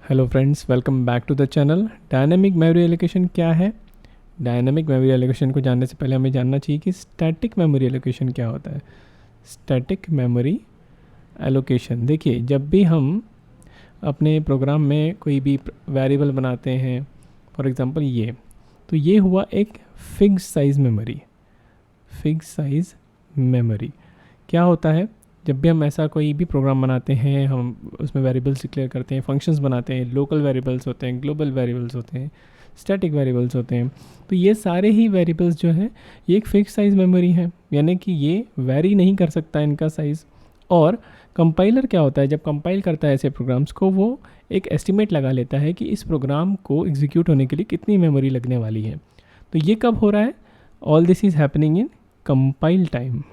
Hello friends, welcome back to the channel. Dynamic memory allocation क्या है? Dynamic memory allocation को जानने से पहले हमें जानना चाहिए कि स्टैटिक मेमोरी एलोकेशन क्या होता है। स्टैटिक मेमोरी एलोकेशन, देखिए, जब भी हम अपने प्रोग्राम में कोई भी वेरिएबल बनाते हैं, फॉर एग्जांपल तो ये हुआ एक fix size memory. Fix size memory क्या होता है? जब भी हम ऐसा कोई भी प्रोग्राम बनाते हैं, हम उसमें वेरिएबल्स डिक्लेयर करते हैं, फंक्शंस बनाते हैं, लोकल वेरिएबल्स होते हैं, ग्लोबल वेरिएबल्स होते हैं, स्टैटिक वेरिएबल्स होते हैं। तो ये सारे ही वेरिएबल्स जो हैं ये एक फिक्स साइज़ मेमोरी है, यानी कि ये वेरी नहीं कर सकता इनका साइज़। और कंपाइलर क्या होता है, जब कंपाइल करता है ऐसे प्रोग्राम्स को, वो एक एस्टिमेट लगा लेता है कि इस प्रोग्राम को एग्जीक्यूट होने के लिए कितनी मेमोरी लगने वाली है। तो ये कब हो रहा है? All this is happening in compile time.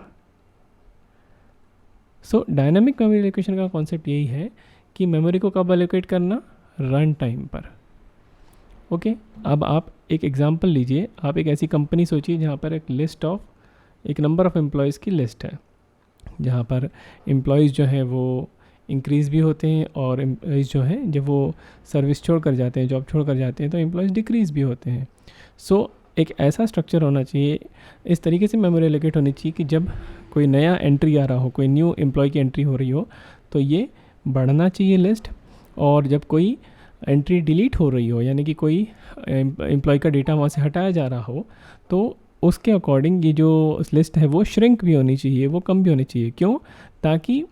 So dynamic memory allocation का कॉन्सेप्ट यही है कि मेमोरी को कब एलोकेट करना? रन टाइम पर। ओके, अब आप एक एग्जांपल लीजिए। आप एक ऐसी कंपनी सोचिए जहाँ पर एक नंबर ऑफ़ एम्प्लॉयज़ की लिस्ट है, जहाँ पर एम्प्लॉयज़ जो हैं वो इंक्रीज़ भी होते हैं, और एम्प्लॉयज़ जो हैं जब वो सर्विस छोड़ कर जाते हैं, जॉब छोड़ कर जाते हैं, तो एम्प्लॉयज़ डिक्रीज़ भी होते हैं। सो एक ऐसा स्ट्रक्चर होना चाहिए, इस तरीके से मेमोरी एलोकेट होनी चाहिए कि जब कोई नया एंट्री आ रहा हो, कोई न्यू एम्प्लॉय की एंट्री हो रही हो, तो ये बढ़ना चाहिए लिस्ट। और जब कोई एंट्री डिलीट हो रही हो, यानी कि कोई एम्प्लॉय का डेटा वहाँ से हटाया जा रहा हो, तो उसके अकॉर्डिंग ये जो लिस्ट है वो श्रिंक भी होनी चाहिए, वो कम भी होनी चाहिए। क्यों? ताकि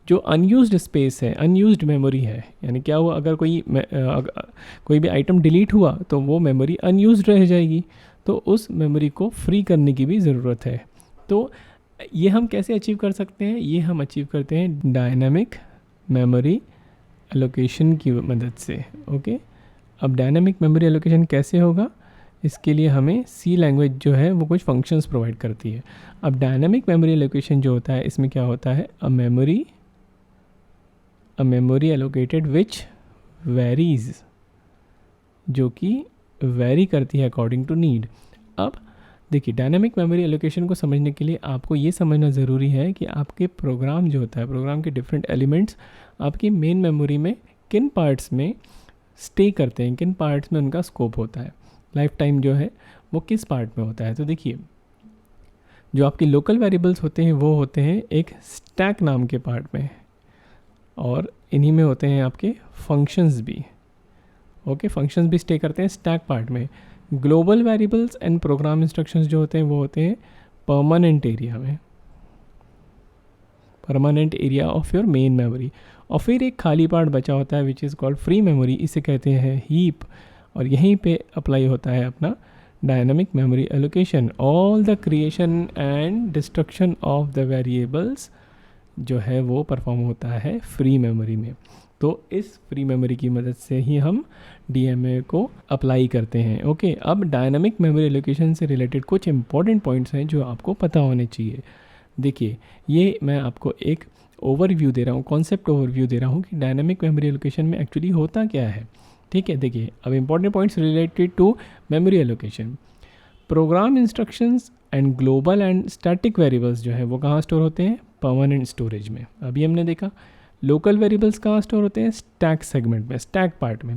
जो अनयूज्ड स्पेस है, अनयूज्ड मेमोरी है, यानी क्या हुआ, अगर कोई भी आइटम डिलीट हुआ तो वो मेमोरी अनयूज्ड रह जाएगी, तो उस मेमोरी को फ्री करने की भी ज़रूरत है। तो ये हम कैसे अचीव कर सकते हैं? ये हम अचीव करते हैं डायनामिक मेमोरी एलोकेशन की मदद से। ओके, अब डायनामिक मेमोरी एलोकेशन कैसे होगा? इसके लिए हमें सी लैंग्वेज जो है वो कुछ फंक्शंस प्रोवाइड करती है। अब डायनामिक मेमोरी एलोकेशन जो होता है, इसमें क्या होता है? A memory allocated which varies, जो कि वेरी करती है अकॉर्डिंग टू नीड। अब देखिए, डायनामिक मेमोरी एलोकेशन को समझने के लिए आपको ये समझना ज़रूरी है कि आपके प्रोग्राम जो होता है, प्रोग्राम के डिफरेंट एलिमेंट्स आपकी मेन मेमोरी में किन पार्ट्स में स्टे करते हैं, किन पार्ट्स में उनका स्कोप होता है, लाइफ टाइम जो है वो किस पार्ट में होता है। तो देखिए, जो आपके लोकल वेरिएबल्स होते हैं वो होते हैं एक स्टैक नाम के पार्ट में, और इन्हीं में होते हैं आपके फंक्शंस भी। ओके, फंक्शंस भी स्टे करते हैं स्टैक पार्ट में। Global variables and program instructions जो होते हैं वो होते हैं परमानेंट एरिया में, permanent area of your main memory. और फिर एक खाली पार्ट बचा होता है which is called free memory, इसे कहते हैं हीप, और यहीं पे अप्लाई होता है अपना dynamic memory allocation. All the creation and destruction of the variables जो है वो परफॉर्म होता है फ्री मेमोरी में। तो इस फ्री मेमोरी की मदद से ही हम डीएमए को अप्लाई करते हैं। ओके, अब डायनामिक मेमोरी एलोकेशन से रिलेटेड कुछ इंपॉर्टेंट पॉइंट्स हैं जो आपको पता होने चाहिए। देखिए, ये मैं आपको एक ओवरव्यू दे रहा हूँ, कॉन्सेप्ट ओवरव्यू दे रहा हूँ कि डायनामिक मेमोरी एलोकेशन में एक्चुअली होता क्या है। ठीक है, देखिए, अब important points related to memory allocation. Program instructions and global and static variables जो है वो कहाँ स्टोर होते हैं? परमानेंट स्टोरेज में, अभी हमने देखा। लोकल वेरिएबल्स कहाँ स्टोर होते हैं? स्टैक सेगमेंट में, स्टैक पार्ट में।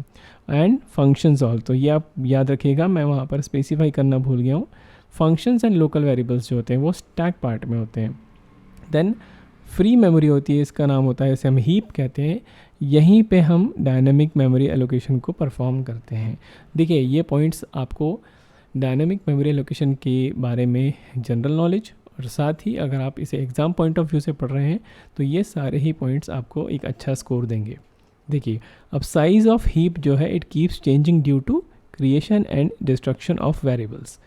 एंड फंक्शंस ऑल, तो ये आप याद रखिएगा, मैं वहाँ पर स्पेसिफाई करना भूल गया हूँ। फंक्शंस एंड लोकल वेरिएबल्स जो होते हैं वो स्टैक पार्ट में होते हैं। देन फ्री मेमोरी होती है, इसका नाम होता है, इसे हम हीप कहते हैं। यहीं पे हम डायनामिक मेमोरी एलोकेशन को परफॉर्म करते हैं। देखिए, ये पॉइंट्स आपको डायनामिक मेमोरी एलोकेशन के बारे में जनरल नॉलेज, और साथ ही अगर आप इसे एग्ज़ाम पॉइंट ऑफ व्यू से पढ़ रहे हैं तो ये सारे ही पॉइंट्स आपको एक अच्छा स्कोर देंगे। देखिए, अब साइज़ ऑफ हीप जो है it keeps changing due to creation and destruction of variables.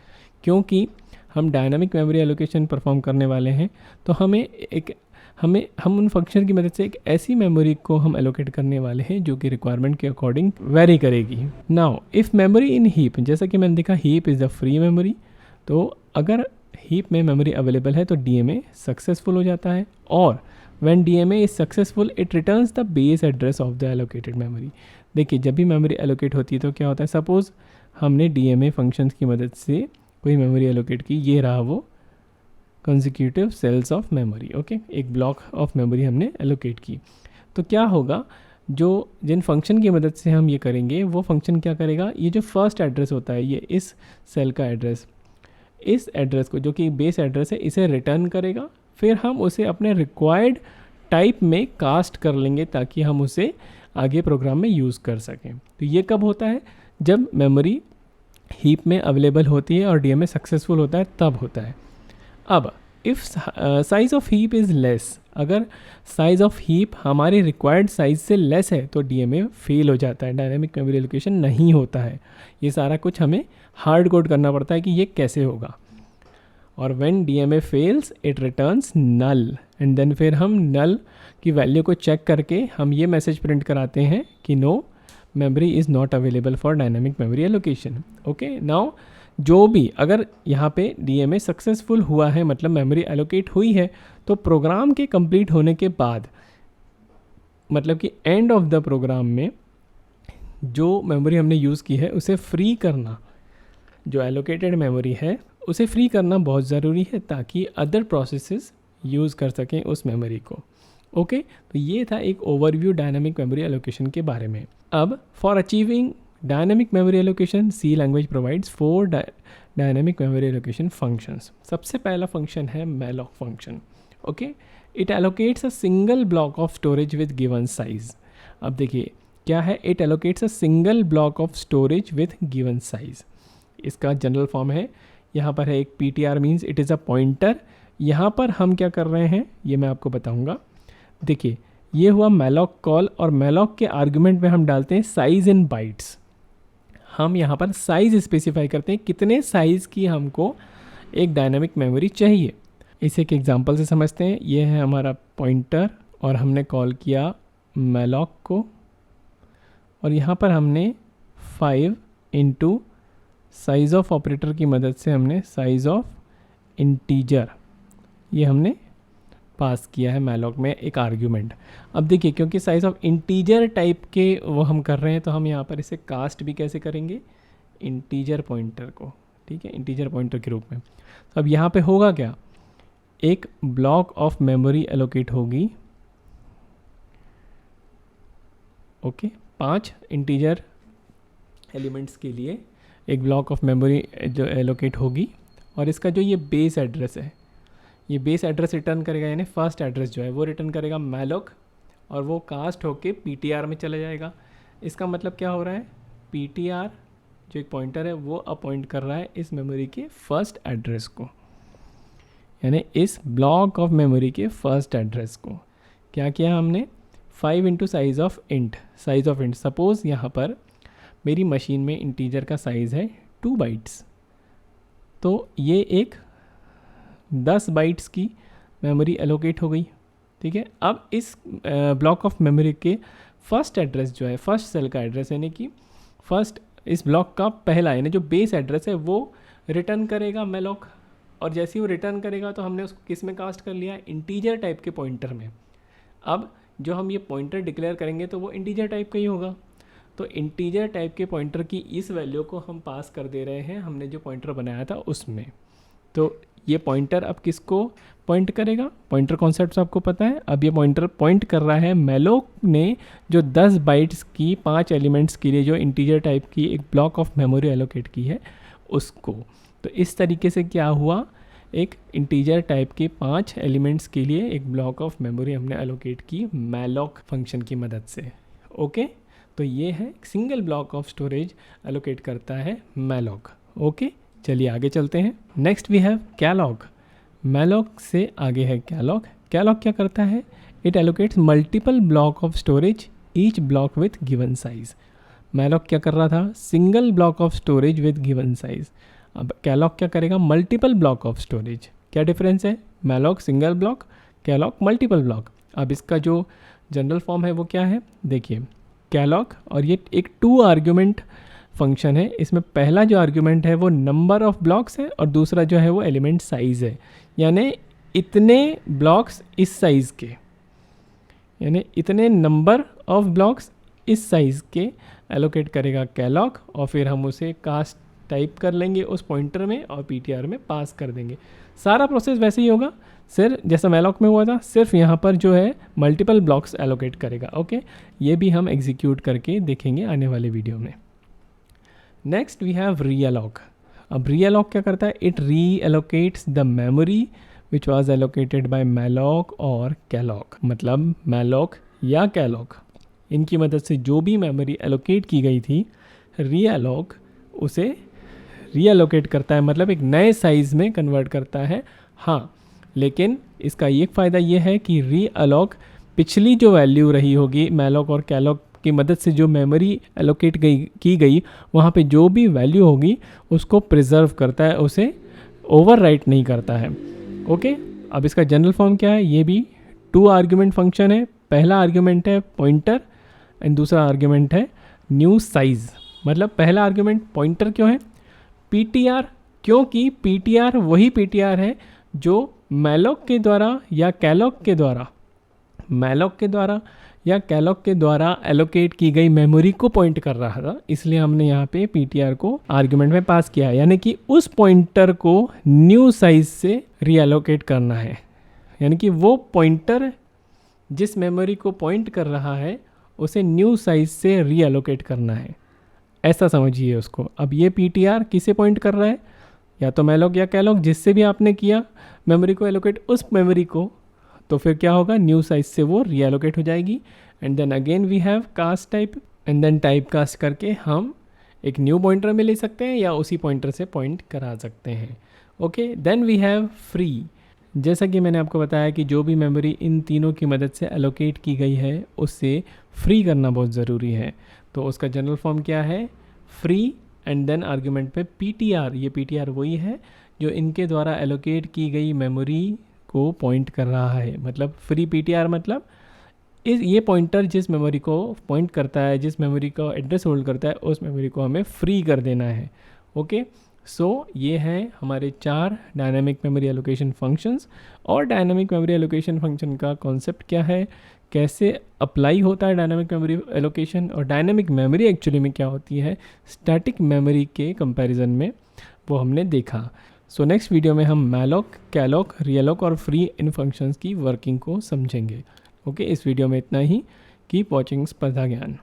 क्योंकि हम डायनामिक मेमोरी एलोकेशन परफॉर्म करने वाले हैं, तो हम उन फंक्शन की मदद से एक ऐसी मेमोरी को हम एलोकेट करने वाले हैं जो कि रिक्वायरमेंट के अकॉर्डिंग वेरी करेगी। Now if memory in heap, जैसा कि मैंने देखा heap is the free memory, तो अगर हीप में मेमोरी अवेलेबल है तो डीएमए सक्सेसफुल हो जाता है, और when DMA is successful it returns the base address of the allocated memory. देखिए, जब भी मेमोरी एलोकेट होती है तो क्या होता है, सपोज़ हमने डीएमए फंक्शंस की मदद से कोई मेमोरी एलोकेट की, ये रहा वो consecutive cells of memory. Okay, एक ब्लॉक ऑफ मेमोरी हमने एलोकेट की। तो क्या होगा, जो जिन फंक्शन की मदद से हम ये करेंगे वो फंक्शन क्या करेगा, ये जो फर्स्ट एड्रेस होता है, ये इस सेल का एड्रेस, इस एड्रेस को जो कि बेस एड्रेस है इसे रिटर्न करेगा, फिर हम उसे अपने रिक्वायर्ड टाइप में कास्ट कर लेंगे ताकि हम उसे आगे प्रोग्राम में यूज़ कर सकें। तो ये कब होता है, जब मेमोरी हीप में अवेलेबल होती है और डीएमए सक्सेसफुल होता है, तब होता है। अब if size of heap is less, अगर साइज़ ऑफ हीप हमारे रिक्वायर्ड साइज़ से लेस है तो डीएमए फेल हो जाता है, डायनेमिक मेमोरी एलोकेशन नहीं होता है। ये सारा कुछ हमें हार्ड कोड करना पड़ता है कि ये कैसे होगा। और when DMA fails it returns null, and then फिर हम नल की वैल्यू को चेक करके हम ये मैसेज प्रिंट कराते हैं कि no memory is not available for dynamic memory allocation. Okay, now जो भी अगर यहाँ पे डीएमए सक्सेसफुल हुआ है, मतलब मेमोरी एलोकेट हुई है, तो प्रोग्राम के कंप्लीट होने के बाद, मतलब कि एंड ऑफ द प्रोग्राम में जो मेमोरी हमने यूज़ की है उसे फ्री करना, जो एलोकेटेड मेमोरी है उसे फ्री करना बहुत ज़रूरी है ताकि अदर प्रोसेसेस यूज़ कर सकें उस मेमोरी को। ओके, तो ये था एक ओवरव्यू डायनामिक मेमोरी एलोकेशन के बारे में। अब for achieving dynamic memory allocation C language provides 4 dynamic memory allocation functions. सबसे पहला फंक्शन है malloc function. Okay, it allocates a single block of storage with given size. अब देखिए क्या है, it allocates a single block of storage with given size. इसका general form है, यहाँ पर है एक PTR means it is a pointer. यहाँ पर हम क्या कर रहे हैं ये मैं आपको बताऊँगा। देखिए ये हुआ मैलॉक कॉल, और मैलॉक के आर्गुमेंट में हम डालते हैं साइज़ इन बाइट्स। हम यहाँ पर साइज़ स्पेसिफाई करते हैं कितने साइज़ की हमको एक डायनामिक मेमोरी चाहिए। इसे एक एग्जांपल से समझते हैं। ये है हमारा पॉइंटर और हमने कॉल किया मैलॉक को, और यहाँ पर हमने 5 इंटू साइज़ ऑफ ऑपरेटर की मदद से हमने साइज़ ऑफ इंटीजर ये हमने पास किया है मैलॉक में एक आर्ग्यूमेंट। अब देखिए क्योंकि साइज़ ऑफ इंटीजर टाइप के वो हम कर रहे हैं तो हम यहाँ पर इसे कास्ट भी कैसे करेंगे, इंटीजर पॉइंटर को, ठीक है, इंटीजर पॉइंटर के रूप में। तो अब यहाँ पे होगा क्या, एक ब्लॉक ऑफ मेमोरी एलोकेट होगी। ओके, 5 इंटीजर एलिमेंट्स के लिए एक ब्लॉक ऑफ मेमोरी जो एलोकेट होगी, और इसका जो ये बेस एड्रेस है, ये बेस एड्रेस रिटर्न करेगा, यानी फर्स्ट एड्रेस जो है वो रिटर्न करेगा मैलॉक, और वो कास्ट होके PTR में चला जाएगा। इसका मतलब क्या हो रहा है, PTR जो एक पॉइंटर है वो अपॉइंट कर रहा है इस मेमोरी के फर्स्ट एड्रेस को, यानी इस ब्लॉक ऑफ मेमोरी के फर्स्ट एड्रेस को। क्या किया हमने, 5 into size of int, size of int. Suppose यहाँ पर मेरी मशीन में इंटीजर का साइज़ है 2 बाइट्स, तो ये एक 10 बाइट्स की मेमोरी एलोकेट हो गई, ठीक है। अब इस ब्लॉक ऑफ मेमोरी के फर्स्ट एड्रेस जो है, फर्स्ट सेल का एड्रेस, यानी कि फर्स्ट इस ब्लॉक का पहला, यानी जो बेस एड्रेस है वो रिटर्न करेगा मैलॉक, और जैसे ही वो रिटर्न करेगा तो हमने उसको किस में कास्ट कर लिया, इंटीजर टाइप के पॉइंटर में। अब जो हम ये पॉइंटर डिक्लेयर करेंगे तो वो इंटीजर टाइप का ही होगा, तो इंटीजर टाइप के पॉइंटर की इस वैल्यू को हम पास कर दे रहे हैं हमने जो पॉइंटर बनाया था उसमें। तो ये पॉइंटर अब किसको पॉइंट करेगा, पॉइंटर कॉन्सेप्ट आपको पता है। अब ये पॉइंटर पॉइंट कर रहा है मैलॉक ने जो 10 बाइट्स की 5 एलिमेंट्स के लिए जो इंटीजर टाइप की एक ब्लॉक ऑफ मेमोरी एलोकेट की है उसको। तो इस तरीके से क्या हुआ, एक इंटीजर टाइप के 5 एलिमेंट्स के लिए एक ब्लॉक ऑफ मेमोरी हमने एलोकेट की मैलॉक फंक्शन की मदद से। ओके, तो ये है single block of storage allocate करता है मैलॉक। ओके, चलिए आगे चलते हैं। Next we have calloc. Malloc से आगे है कैलॉग। कैलॉग क्या करता है, it allocates multiple block of storage, each block with given size. Malloc क्या कर रहा था, single block of storage with given size. अब कैलॉग क्या करेगा, मल्टीपल ब्लॉक ऑफ स्टोरेज। क्या डिफरेंस है, malloc single block, Kellogg multiple block. अब इसका जो जनरल फॉर्म है वो क्या है, देखिए कैलॉग, और ये एक 2 आर्ग्यूमेंट फंक्शन है। इसमें पहला जो आर्ग्यूमेंट है वो नंबर ऑफ ब्लॉक्स है, और दूसरा जो है वो एलिमेंट साइज़ है, यानी इतने ब्लॉक्स इस साइज़ के, यानी इतने नंबर ऑफ ब्लॉक्स इस साइज़ के एलोकेट करेगा कैलॉग, और फिर हम उसे कास्ट टाइप कर लेंगे उस पॉइंटर में और PTR में पास कर देंगे। सारा प्रोसेस वैसे ही होगा, सिर्फ जैसा मैलॉक में हुआ था, सिर्फ यहाँ पर जो है मल्टीपल ब्लॉक्स एलोकेट करेगा। ओके, ये भी हम एग्जीक्यूट करके देखेंगे आने वाले वीडियो में। Next we have realloc. अब रीअलॉक क्या करता है? It reallocates the memory which was allocated by malloc और कैलॉक। मतलब मैलॉक या कैलॉक, इनकी मदद से जो भी मेमोरी एलोकेट की गई थी, रीअलॉक उसे रीएलोकेट करता है, मतलब एक नए साइज़ में कन्वर्ट करता है। हाँ, लेकिन इसका एक फ़ायदा ये है कि रीअलॉक पिछली जो वैल्यू रही होगी मैलॉक और कैलॉक की मदद से जो मेमोरी एलोकेट की गई वहाँ पे जो भी वैल्यू होगी उसको प्रिजर्व करता है, उसे ओवरराइट नहीं करता है। ओके, अब इसका जनरल फॉर्म क्या है? ये भी 2 आर्ग्यूमेंट फंक्शन है। पहला आर्ग्यूमेंट है पॉइंटर एंड दूसरा आर्ग्यूमेंट है न्यू साइज़। मतलब पहला आर्ग्यूमेंट पॉइंटर क्यों है? पीटीआर, क्योंकि पीटीआर वही पीटीआर है जो मैलॉक के द्वारा या कैलॉक के द्वारा एलोकेट की गई मेमोरी को पॉइंट कर रहा था। इसलिए हमने यहाँ पे पीटीआर को आर्गुमेंट में पास किया है, यानी कि उस पॉइंटर को न्यू साइज से रीएलोकेट करना है। यानी कि वो पॉइंटर जिस मेमोरी को पॉइंट कर रहा है उसे न्यू साइज से रीएलोकेट करना है, ऐसा समझिए उसको। अब ये पीटीआर किसे पॉइंट कर रहा है? या तो मैलॉक या कैलॉक, जिससे भी आपने किया मेमोरी को एलोकेट, उस मेमोरी को, तो फिर क्या होगा? न्यू साइज से वो रीएलोकेट हो जाएगी। And then again we have cast type, and then type cast करके हम एक न्यू पॉइंटर में ले सकते हैं या उसी पॉइंटर से पॉइंट करा सकते हैं। Okay, then we have free. जैसा कि मैंने आपको बताया कि जो भी मेमोरी इन तीनों की मदद से एलोकेट की गई है उससे फ्री करना बहुत ज़रूरी है। तो उसका जनरल फॉर्म क्या है? फ्री एंड देन आर्ग्यूमेंट पे पीटीआर। ये पीटीआर वही है जो इनके द्वारा एलोकेट की गई मेमोरी को पॉइंट कर रहा है। मतलब फ्री पीटीआर मतलब ये पॉइंटर जिस मेमोरी को पॉइंट करता है, जिस मेमोरी का एड्रेस होल्ड करता है, उस मेमोरी को हमें फ्री कर देना है। ओके, सो ये हैं हमारे 4 डायनामिक मेमोरी एलोकेशन फंक्शंस। और डायनामिक मेमोरी एलोकेशन फंक्शन का कॉन्सेप्ट क्या है, कैसे अप्लाई होता है डायनामिक मेमोरी एलोकेशन, और डायनामिक मेमोरी एक्चुअली में क्या होती है स्टैटिक मेमोरी के कंपैरिजन में, वो हमने देखा। सो नेक्स्ट वीडियो में हम मैलॉक, कैलॉक, रीअलॉक और फ्री इन फंक्शंस की वर्किंग को समझेंगे। ओके, इस वीडियो में इतना ही। कीप वॉचिंग स्पर्धा ज्ञान।